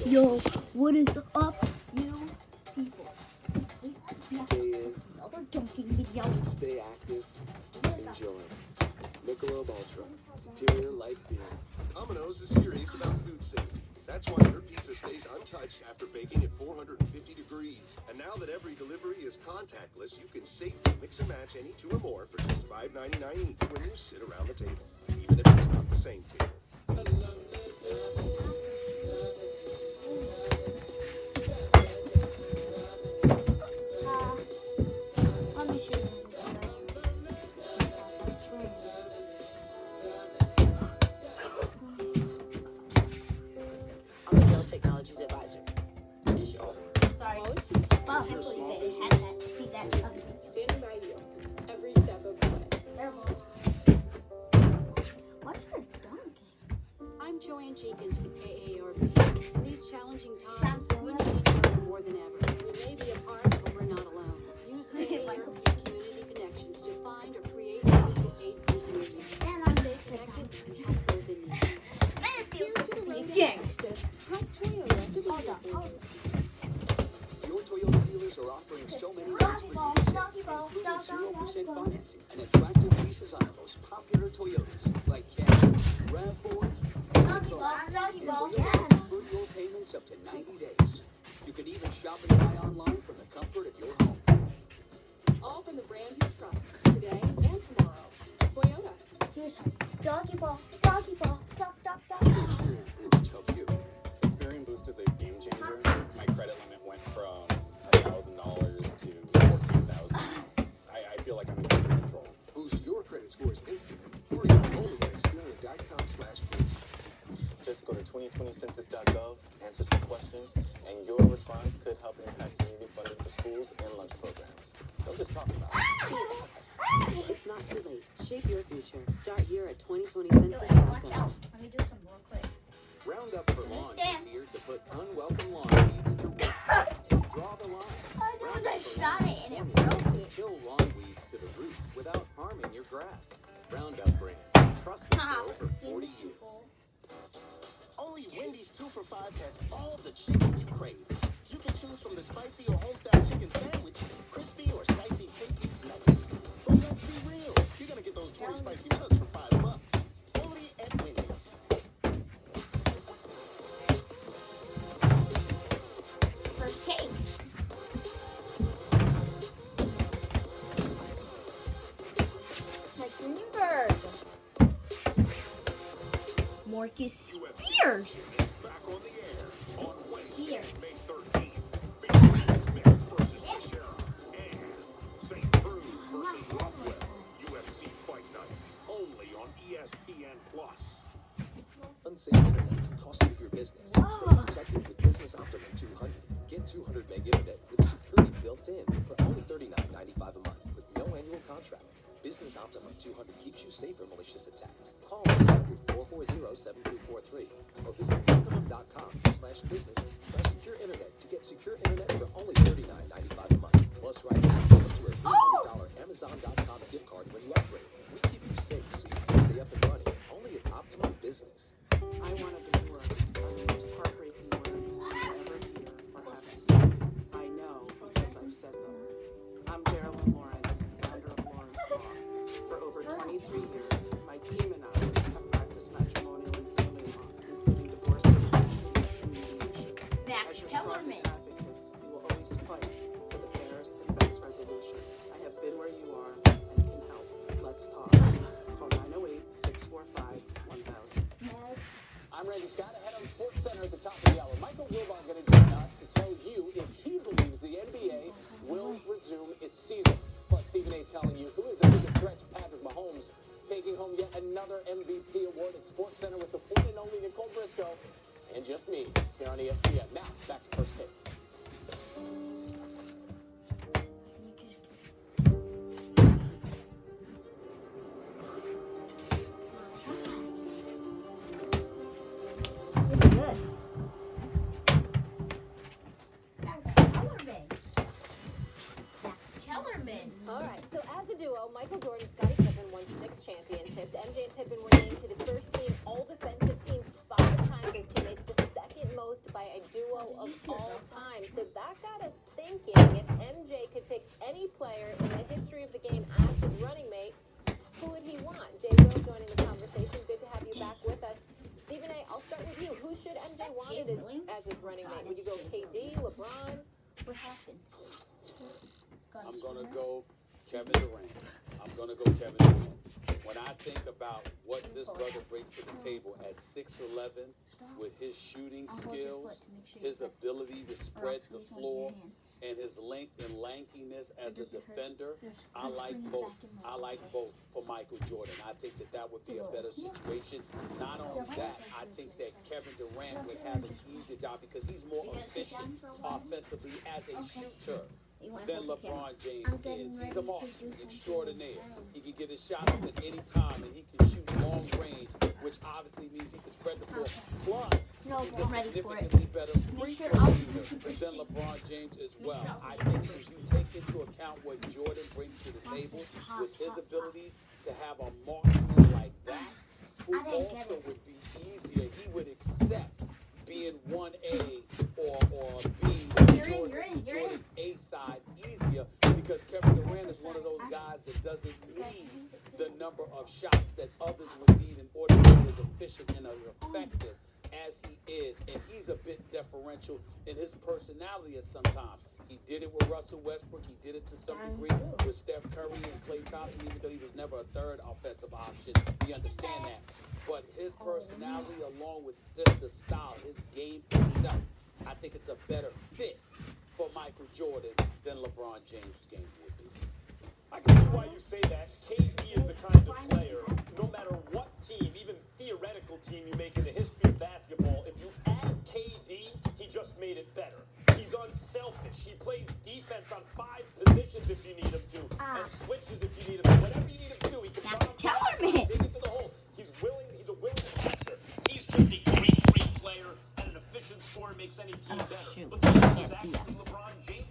Yo, what is up, you people? Stay in, Another dunking video. stay active, enjoy. Michelob Ultra, superior light beer. Domino's is serious about food safety. That's why your pizza stays untouched after baking at 450 degrees. And now that every delivery is contactless, you can safely mix and match any two or more for just $5.99 each when you sit around the table, even if it's not the same table. Let me show you. I'm a Dell Technologies advisor. Sorry. Most Wow, I can't believe it. Had that. See that? standing by you every step of the way. Terrible. What's your dunking? I'm Joanne Jenkins with AARP. In these challenging times, we need each other more than ever. We may be apart, but we're not alone. Use AARP community connections to find or create mutual aid group near you. And I'm Stay just connected and help those in need. Man, it feels Here's to good the to be road a ahead. gangster. Trust Toyota to be Hold your up. friend. Your Toyota dealers are offering so many ways Doggy for ball, you to doggy save, ball, including dog, dog, 0% dog. financing and attractive leases on our most popular Toyotas, like Camry, RAV4, and Doggy Tacoma. ball, doggy And ball. Toyota will defer your payments up to 90 days. You can even shop and buy online from the comfort of your home. All from the brand you trust today and tomorrow. Toyota. Here's her. Doggy ball, doggy ball, dog, dog, dog. Experian Boost help you. Experian Boost is a game changer. My credit limit went from $1,000 to $14,000. I feel like I'm in complete control. Boost your credit scores instantly. Free only at Experian.com/boost. Just go to 2020census.gov, answer some questions, and your response could help impact community funding for schools and lunch programs. Don't just talk about it. It's not too late. Shape your future. Start here at Watch 2020census.gov. out. Let me do some real quick. Roundup for Lawns Dance. is here to put unwelcome lawn weeds to rest. So draw the line. All I did was I Roundup for shot Lawns it and is it formulated broke to it. kill lawn weeds to the root without harming your grass. Roundup brand, trusted for over 40 Seems too years. full. Only Wendy's 2 for $5 has all the chicken you crave. You can choose from the spicy or homestyle chicken sandwich, crispy or spicy 10-piece nuggets. But let's be real, you're gonna get those 20 spicy nugs for $5. Only at Wendy's. First take. Like Greenberg. Marcus Fierce. Back on the air on Wednesday, Here. May 13th. Benjamin Smith versus Teixeira and St. Preux versus Rockwell. UFC Fight Night only on ESPN Plus. Unsafe internet cost you your business. Stay protected with Business Optimum 200. Get 200 meg internet with security built in for only $39.95 a month with no annual contract. Business Optimum 200 keeps you safe from malicious attacks. Call 1-800-440-7243 or visit optimum.com/business/secure internet to get secure internet for only $39.95 a month. Plus, right now, up to a $300 Amazon.com gift card when you upgrade. We keep you safe so you can stay up and running. Only at Optimum Business. I want to be words are the most heartbreaking words you'll ever hear or have to say. I know because I've said them. I'm Geraldine Lawrence, founder of Lawrence Law. For over 23 years, my team and I have practiced matrimonial and family law, including divorce litigation and mediation. Max As your Kellerman. strongest advocates, we will always fight for the fairest and best resolution. I have been where you are and can help. Let's talk. Call 908-645-1000. I'm Randy Scott, ahead on Sports Center at the top of the hour. Michael Wilbon going to join us to tell you if he believes the NBA will resume its season. Plus, Stephen A. telling you who is the biggest threat to Patrick Mahomes, taking home yet another MVP award at Sports Center with the one and only Nicole Briscoe and just me here on ESPN. Now, back to First Take. It's good. Max Kellerman. Max Kellerman. All right, so as a duo, Michael Jordan and Scottie Pippen won 6 championships. MJ and Pippen were named to the first team All-Defensive Team 5 times as teammates, the second most by a duo of all time. So that got us thinking, if MJ could pick any player in the history of the game as his running mate, who would he want? Jay Will joining the conversation. Good to have you back with us. Stephen A., I'll start with you. Who should MJ want as his running mate? Would you go KD, LeBron? What happened? I'm going to go Kevin Durant. I'm going to go Kevin Durant. When I think about what this brother brings to the table at 6'11", with his shooting skills, his ability to spread the floor, and his length and lankiness as a defender, I like both. I like both for Michael Jordan. I think that that would be a better situation. Not only that, I think that Kevin Durant would have an easier job because he's more efficient offensively as a shooter than LeBron James is. He's a marksman extraordinaire. He can get his shot up at any time, and he can shoot long range, which obviously means he can spread the floor. Plus, he's a significantly better free throw shooter than LeBron James as well. I think if you take into account what Jordan brings to the table with his abilities to have a marksman like that, who also would be easier, he would accept being 1A or being Jordan's A side easier because Kevin Durant is one of those guys that doesn't need the number of shots that others would need in order to be as efficient and as effective as he is. And he's a bit deferential in his personality at sometimes. He did it with Russell Westbrook. He did it to some degree with Steph Curry and Klay Thompson, even though he was never a third offensive option. We understand that. But his personality, along with just the style, his game itself, I think it's a better fit for Michael Jordan than LeBron James' game would be. I can see why you say that. KD is the kind of player, no matter what team, even theoretical team you make in the history of basketball, if you add KD, he just made it better. He's unselfish. He plays defense on 5 positions if you need him to, and switches if you need him to. Whatever you need him to do, he can dig into the hole. He's a willing passer. He's just a great player, and an efficient scorer makes any team better. But the is actually LeBron James.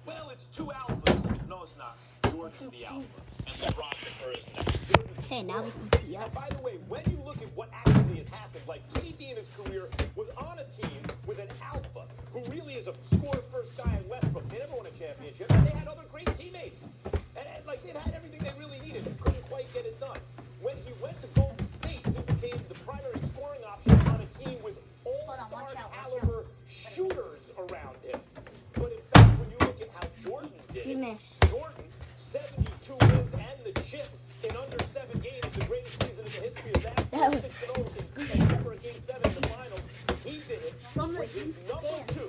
Well, it's two alphas. No, it's not. Jordan's the alpha, and LeBron defers next. Okay, now we can see us. And by the way, when you look at what actually has happened, like KD in his career was on a team with an alpha who really is a score-first guy in Westbrook. They never won a championship, and they had other great teammates. And like they've had everything they really needed and couldn't quite get it done. When he went to Golden State, he became the primary scoring option on a team with all-star caliber shooters around him. But in fact, when you look at how Jordan did it, Jordan, 72 wins and the chip in under 7 games, the greatest season in the history of that. 6-0 in never a game 7 in the finals. He did it with his number 2,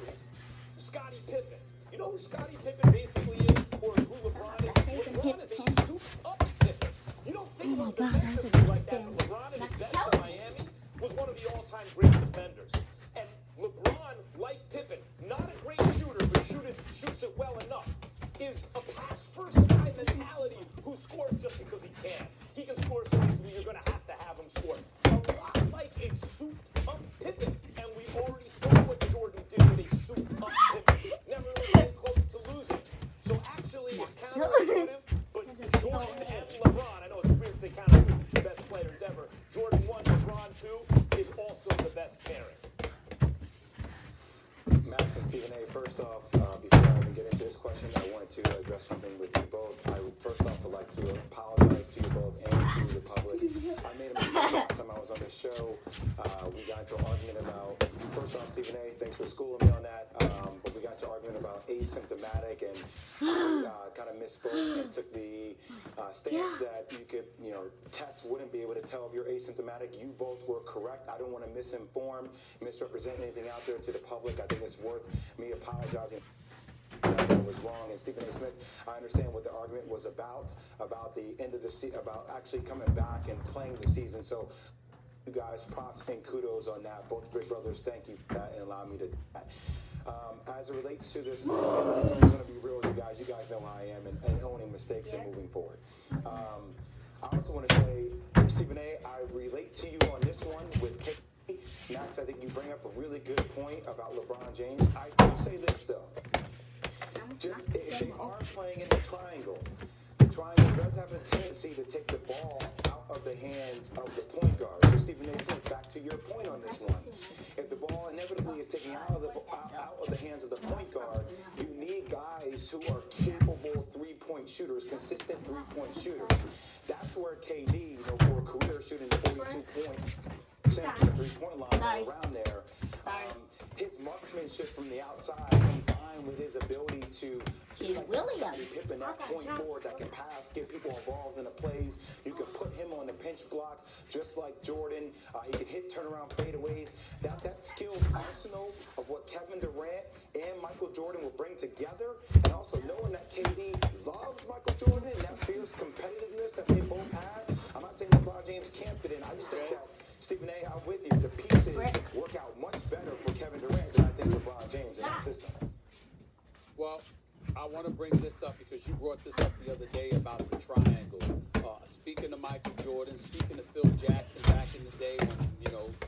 Scottie Pippen. You know who Scottie Pippen basically is, or who LeBron is? LeBron is a souped-up Pippen. You don't think about defensively like that. LeBron in his best in Miami was one of the all-time great defenders. And LeBron, like Pippen, not a great shooter, but shoots it well enough, is a pass-first guy mentality who scores just because he can. He can score so easily, you're going to have him score. A lot like a souped-up Pippen. And we already saw what Jordan did with a souped-up Pippen. Never really came close to losing. So actually, it's counterintuitive, but Jordan and LeBron, I know it's weird to say counterintuitive, the two best players ever. Jordan 1, LeBron 2 is also the best pairing. Max and Stephen A., first off, before I even get into this question, I wanted to address something with you both. I would first off would like to apologize to you both and to the public. I made a mistake last time I was on this show. We got into an argument about, first off, Stephen A., thanks for schooling me on that, but we got into an argument about asymptomatic and kind of misspoke and took the stance that you could, tests wouldn't be able to tell if you're asymptomatic. You both were correct. I don't want to misinform, misrepresent anything out there to the public. I think it's worth me apologizing. That was wrong. And Stephen A. Smith, I understand what the argument was about the end of the season, about actually coming back and playing the season. So you guys, props and kudos on that. Both great brothers, thank you for that and allow me to do that. As it relates to this, I'm going to be real with you guys. You guys know how I am and owning mistakes and moving forward. I also want to say, Stephen A., I relate to you on this one with K. Max, I think you bring up a really good point about LeBron James. I do say this, though. Just if they are playing in the triangle, triangle does have a tendency to take the ball out of the hands of the point guard. So Stephen A. Smith, back to your point on this one. If the ball inevitably is taken out of the hands of the point guard, you need guys who are capable three-point shooters, consistent three-point shooters. That's where KD, for a career shooting 42% from the three-point line around there, his marksmanship from the outside combined with his ability to Williams. Pippen, that point forward that can pass, get people involved in the plays. You can put him on the pinch block just like Jordan. He can hit turnaround fadeaways. That skilled arsenal of what Kevin Durant and Michael Jordan will bring together, and also knowing that KD loves Michael Jordan and that fierce competitiveness that they both have. I'm not saying LeBron James can't fit in. I just think that, Stephen A., I'm with you. The pieces work out much better for Kevin Durant than I think LeBron James in that system. Well, I want to bring this up because you brought this up the other day about the triangle. Speaking of Michael Jordan, speaking of Phil Jackson back in the day when,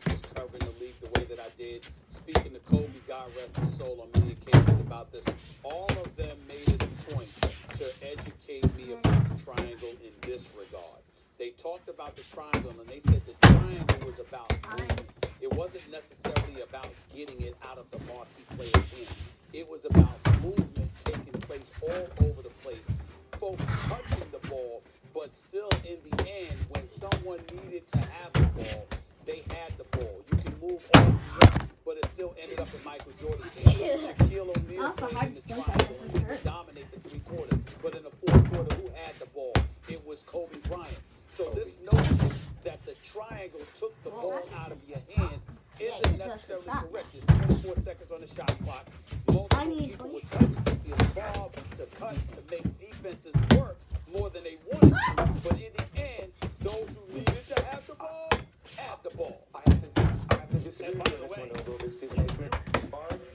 was covering the league the way that I did, speaking to Kobe, God rest his soul, on many occasions about this, all of them made it a point to educate me about the triangle in this regard. They talked about the triangle and they said the triangle was about movement. It wasn't necessarily about getting it out of the marquee player's hand. It was about movement taking place all over the place. Folks touching the ball, but still in the end, when someone needed to have the ball, they had the ball. You can move all around, but it still ended up in Michael Jordan's hand. Shaquille O'Neal played in the triangle and he could dominate the three quarters, but in the fourth quarter, who had the ball? It was Kobe Bryant. So this notion that the triangle took the ball out of your hands isn't necessarily correct. There's 24 seconds on the shot clock. Multiple people would touch, be involved, to cut, to make defenses work more than they wanted to. But in the end, those who needed to have the ball had the ball. I have to disagree with this one a little bit, Stephen A. Smith.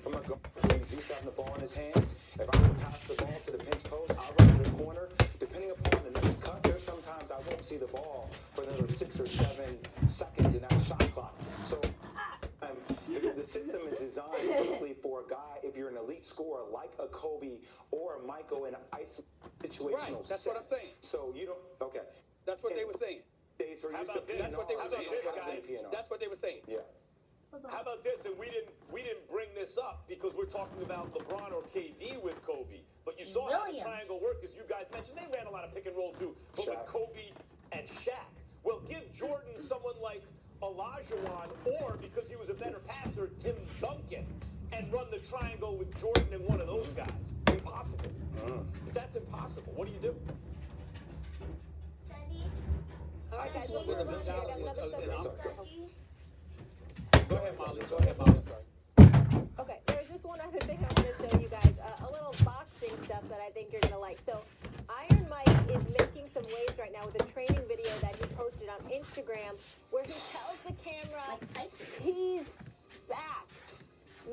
I'm not going to use having the ball in his hands. If I'm going to pass the ball to the pinch post, I'll run to the corner. Depending upon the next cut, there's sometimes I won't see the ball for another 6 or 7 seconds in that shot clock. So the system is designed simply for a guy, if you're an elite scorer like a Kobe or a Michael in an situational Right, that's what I'm saying. So you don't, okay. That's what they were saying. Days where How used about to this? That's what they were saying. Guys, That's what they were saying. Yeah. How about this? And we didn't bring this up because we're talking about LeBron or KD with Kobe. But you saw how the Williams. triangle worked, as you guys mentioned. They ran a lot of pick and roll too. But with Shaq. Kobe and Shaq, well, give Jordan someone like Olajuwon, or because he was a better passer, Tim Duncan, and run the triangle with Jordan and one of those guys. Impossible. That's impossible. What do you do? All right, guys, let's With the move on. We got mentality another is segment. Go ahead, Molly. Go ahead, Molly. I'm sorry. Okay, there's just one other thing I want to show you guys. A little boxing stuff that I think you're going to like. So, Iron Mike is making some waves right now with a training video that he posted on Instagram where he tells the camera he's back.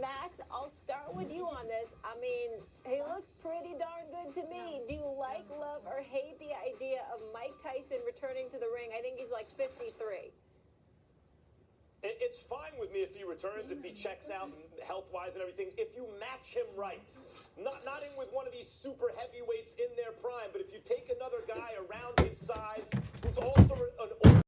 Max, I'll start with you on this. I mean, he looks pretty darn good to me. Do you like, love, or hate the idea of Mike Tyson returning to the ring? I think he's like 53. It's fine with me if he returns, if he checks out health-wise and everything, if you match him right. Not in with one of these super heavyweights in their prime, but if you take another guy around his size who's also an